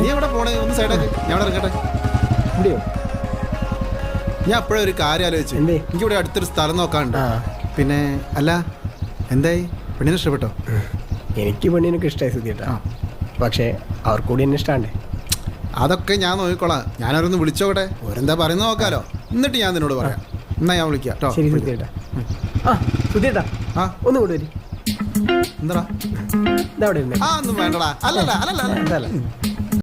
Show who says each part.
Speaker 1: നീ എവിടെ പോണേ? ഒന്ന് സൈഡാക്ക്, ഞാൻ അവിടെ ഇറങ്ങട്ടെ.
Speaker 2: ഇവിടെയോ?
Speaker 1: ഞാൻ അപ്പോഴേ ഒരു കാര്യം ആലോചിച്ചു.
Speaker 2: എന്തേ?
Speaker 1: എനിക്കിവിടെ അടുത്തൊരു സ്ഥലം നോക്കാനുണ്ട്. പിന്നെ അല്ല, എന്തായി, പെണ്ണിനെ ഇഷ്ടപ്പെട്ടോ?
Speaker 2: എനിക്ക് പെണ്ണിനൊക്കെ ഇഷ്ടമായി സുധിയേട്ടാ. പക്ഷേ അവർക്ക് കൂടി എന്നെ ഇഷ്ടമാണ്ടേ?
Speaker 1: അതൊക്കെ ഞാൻ നോക്കിക്കോളാം. ഞാനവരൊന്ന് വിളിച്ചോട്ടെ, ഓരെന്താ പറയുന്നത് നോക്കാലോ. എന്നിട്ട് ഞാൻ നിന്നോട് പറയാം. എന്നാ ഞാൻ വിളിക്കാം കേട്ടോ.
Speaker 2: ശരി സുധിയേട്ടാ. സുധിയേട്ടാ, ഒന്നും കൂടി വരും.
Speaker 1: എന്താ?
Speaker 2: ഇതവിടെ ഇരുന്നേ.
Speaker 1: ഒന്നും വേണ്ടടാ. അല്ലല്ല.
Speaker 2: അതല്ല